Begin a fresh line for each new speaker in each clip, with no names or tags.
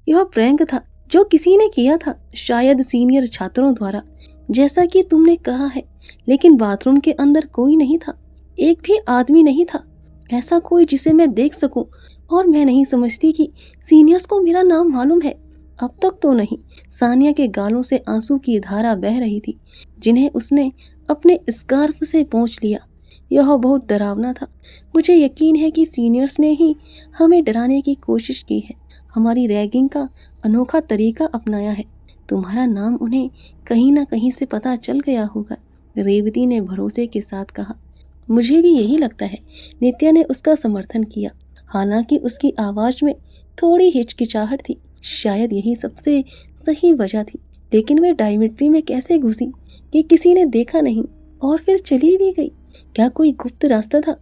यह प्रैंक था जो किसी ने किया था, शायद सीनियर छात्रों द्वारा, जैसा कि तुमने कहा है। लेकिन बाथरूम के अंदर कोई नहीं था, एक भी आदमी नहीं था, ऐसा कोई जिसे मैं देख सकूं। और मैं नहीं समझती कि सीनियर्स को मेरा नाम मालूम है। अब तक तो नहीं। सानिया के गालों से आंसू की धारा बह रही थी, जिन्हें उसने अपने स्कार्फ से पोंछ लिया। यह बहुत डरावना था। मुझे यकीन है कि सीनियर्स ने ही हमें डराने की कोशिश की है, हमारी रैगिंग का अनोखा तरीका अपनाया है। तुम्हारा नाम उन्हें कहीं ना कहीं से पता चल गया होगा, रेवती ने भरोसे के साथ कहा। मुझे भी यही लगता है, नित्या ने उसका समर्थन किया। हालांकि उसकी आवाज में थोड़ी हिचकिचाहट थी। शायद यही सबसे सही वजह थी। लेकिन वे डायमेट्री में कैसे घुसी कि किसी ने देखा नहीं और फिर चली भी गई? क्या कोई गुप्त रास्ता था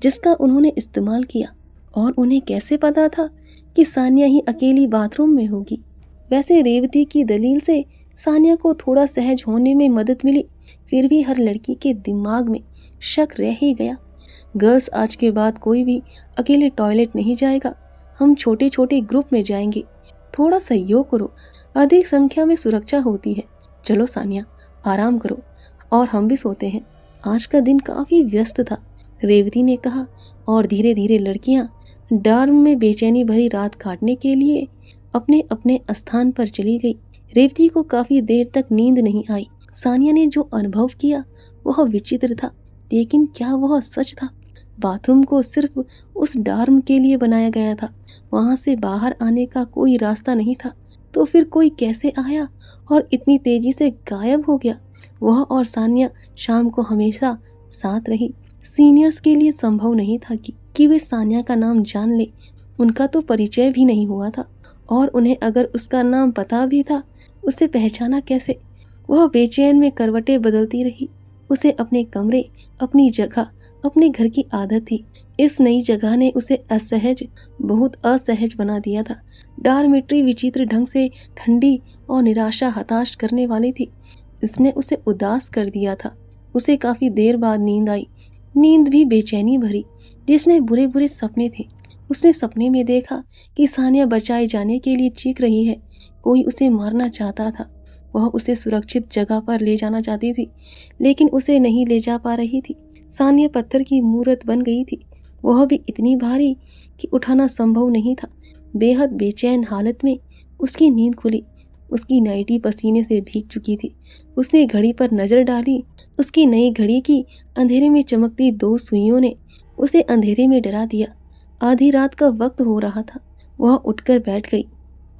जिसका उन्होंने इस्तेमाल किया? और उन्हें कैसे पता था कि सानिया ही अकेली बाथरूम में होगी? वैसे रेवती की दलील से सानिया को थोड़ा सहज होने में मदद मिली। फिर भी हर लड़की के दिमाग में शक रह ही गया। गर्ल्स, आज के बाद कोई भी अकेले टॉयलेट नहीं जाएगा। हम छोटे छोटे ग्रुप में जाएंगे। थोड़ा सहयोग करो, अधिक संख्या में सुरक्षा होती है। चलो सानिया, आराम करो और हम भी सोते हैं। आज का दिन काफी व्यस्त था, रेवती ने कहा। और धीरे धीरे लड़कियां डॉर्म में बेचैनी भरी रात काटने के लिए अपने अपने स्थान पर चली गई। रेवती को काफी देर तक नींद नहीं आई। सानिया ने जो अनुभव किया वह विचित्र था, लेकिन क्या वह सच था? बाथरूम को सिर्फ उस डॉर्म के लिए बनाया गया था, वहां से बाहर आने का कोई रास्ता नहीं था। तो फिर कोई कैसे आया और इतनी तेजी से गायब हो गया? वह और सानिया शाम को हमेशा साथ रही। सीनियर्स के लिए संभव नहीं था कि वे सानिया का नाम जान ले। उनका तो परिचय भी नहीं हुआ था, और उन्हें अगर उसका नाम पता भी था, उसे पहचाना कैसे? वह बेचैन में करवटें बदलती रही। उसे अपने कमरे, अपनी जगह, अपने घर की आदत थी। इस नई जगह ने उसे असहज, बहुत असहज बना दिया था। डॉर्मेट्री विचित्र ढंग से ठंडी और निराशा हताश करने वाली थी। इसने उसे उदास कर दिया था। उसे काफी देर बाद नींद आई, नींद भी बेचैनी भरी, जिसमें बुरे बुरे सपने थे। उसने सपने में देखा कि सानिया बचाए जाने के लिए चीख रही है। कोई उसे मारना चाहता था। वह उसे सुरक्षित जगह पर ले जाना चाहती थी, लेकिन उसे नहीं ले जा पा रही थी। सानिया पत्थर की मूर्त बन गई थी, वह भी इतनी भारी कि उठाना संभव नहीं था। बेहद बेचैन हालत में उसकी नींद खुली। उसकी नाइटी पसीने से भीग चुकी थी। उसने घड़ी पर नजर डाली। उसकी नई घड़ी की अंधेरे में चमकती 2 सुइयों ने उसे अंधेरे में डरा दिया। आधी रात का वक्त हो रहा था। वह उठकर बैठ गई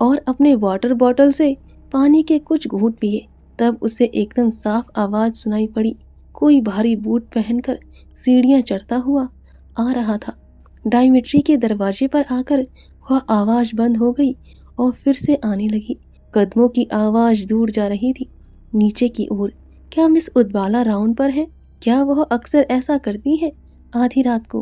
और अपने वाटर बॉटल से पानी के कुछ घूंट पिए। तब उसे एकदम साफ आवाज सुनाई पड़ी। कोई भारी बूट पहनकर सीढ़ियां चढ़ता हुआ आ रहा था। डायमेट्री के दरवाजे पर आकर वह आवाज बंद हो गई और फिर से आने लगी। कदमों की आवाज दूर जा रही थी, नीचे की ओर। क्या मिस उदबाला राउंड पर है? क्या वह अक्सर ऐसा करती है आधी रात को?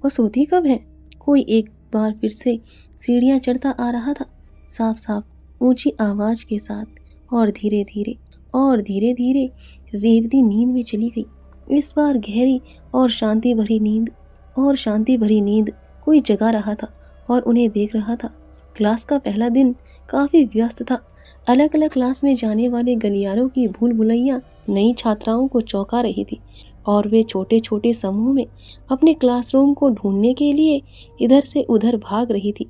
वह सोती कब है? कोई एक बार फिर से सीढ़ियां चढ़ता आ रहा था, साफ साफ, ऊंची आवाज के साथ। और धीरे धीरे और धीरे धीरे रेवती नींद में चली गई। इस बार गहरी और शांति भरी नींद, और शांति भरी नींद। कोई जगा रहा था और उन्हें देख रहा था। क्लास का पहला दिन काफी व्यस्त था। अलग अलग क्लास में जाने वाले गलियारों की भूल भुलैया नई छात्राओं को चौंका रही थी, और वे छोटे छोटे समूह में अपने क्लासरूम को ढूंढने के लिए इधर से उधर भाग रही थी।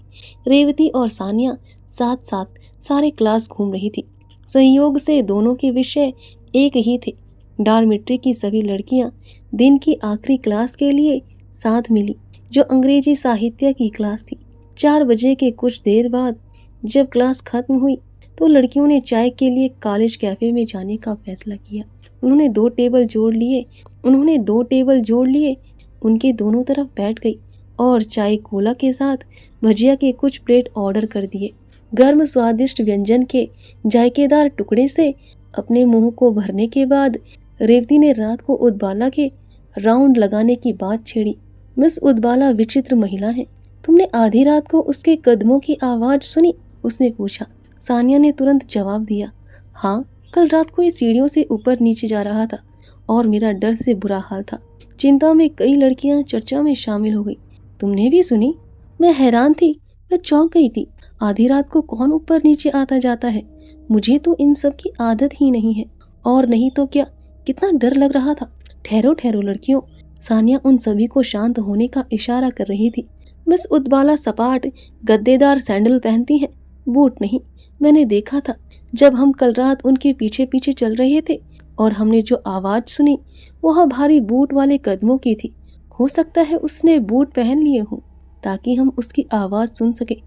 रेवती और सानिया साथ साथ सारे क्लास घूम रही थी। संयोग से दोनों के विषय एक ही थे। डॉर्मेट्री की सभी लड़कियां दिन की आखिरी क्लास के लिए साथ मिली, जो अंग्रेजी साहित्य की क्लास थी। 4 बजे के कुछ देर बाद जब क्लास खत्म हुई तो लड़कियों ने चाय के लिए कॉलेज कैफे में जाने का फैसला किया। उन्होंने 2 टेबल जोड़ लिए, उनके दोनों तरफ बैठ गई और चाय कोला के साथ भजिया के कुछ प्लेट ऑर्डर कर दिए। गर्म स्वादिष्ट व्यंजन के जायकेदार टुकड़े से अपने मुंह को भरने के बाद रेवती ने रात को उदबाला के राउंड लगाने की बात छेड़ी। मिस उदबाला विचित्र महिला है। तुमने आधी रात को उसके कदमों की आवाज सुनी? उसने पूछा। सानिया ने तुरंत जवाब दिया, हाँ, कल रात को ये सीढ़ियों से ऊपर नीचे जा रहा था और मेरा डर से बुरा हाल था। चिंता में कई लड़कियां चर्चा में शामिल हो गई। तुमने भी सुनी? मैं हैरान थी, मैं चौंक गई थी। आधी रात को कौन ऊपर नीचे आता जाता है? मुझे तो इन सब की आदत ही नहीं है। और नहीं तो क्या, कितना डर लग रहा था। ठहरो ठहरो लड़कियों। सानिया उन सभी को शांत होने का इशारा कर रही थी। मिस उद्बाला सपाट गद्देदार सैंडल पहनती हैं, बूट नहीं। मैंने देखा था जब हम कल रात उनके पीछे पीछे चल रहे थे और हमने जो आवाज सुनी वह भारी बूट वाले कदमों की थी। हो सकता है उसने बूट पहन लिए हों ताकि हम उसकी आवाज सुन सके।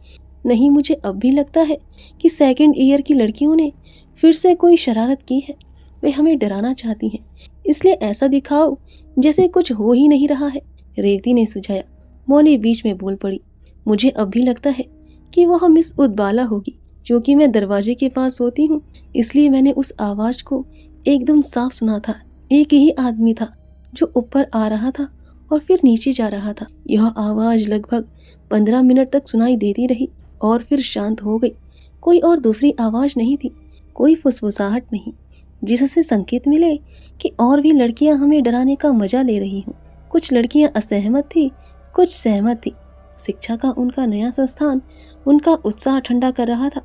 नहीं, मुझे अब भी लगता है कि सेकंड ईयर की लड़कियों ने फिर से कोई शरारत की है। वे हमें डराना चाहती हैं, इसलिए ऐसा दिखाओ जैसे कुछ हो ही नहीं रहा है। रेवती ने सुझाया। मौली बीच में बोल पड़ी। मुझे अब भी लगता है कि वह मिस उद्बाला होगी। क्योंकि मैं दरवाजे के पास होती हूँ इसलिए मैंने उस आवाज को एकदम साफ सुना था। एक ही आदमी था जो ऊपर आ रहा था और फिर नीचे जा रहा था। यह आवाज लगभग 15 मिनट तक सुनाई देती रही और फिर शांत हो गई। कोई और दूसरी आवाज नहीं थी, कोई फुसफुसाहट नहीं, जिससे संकेत मिले कि और भी लड़कियां हमें डराने का मजा ले रही हों। कुछ लड़कियां असहमत थी, कुछ सहमत थी। शिक्षा का उनका नया संस्थान उनका उत्साह ठंडा कर रहा था।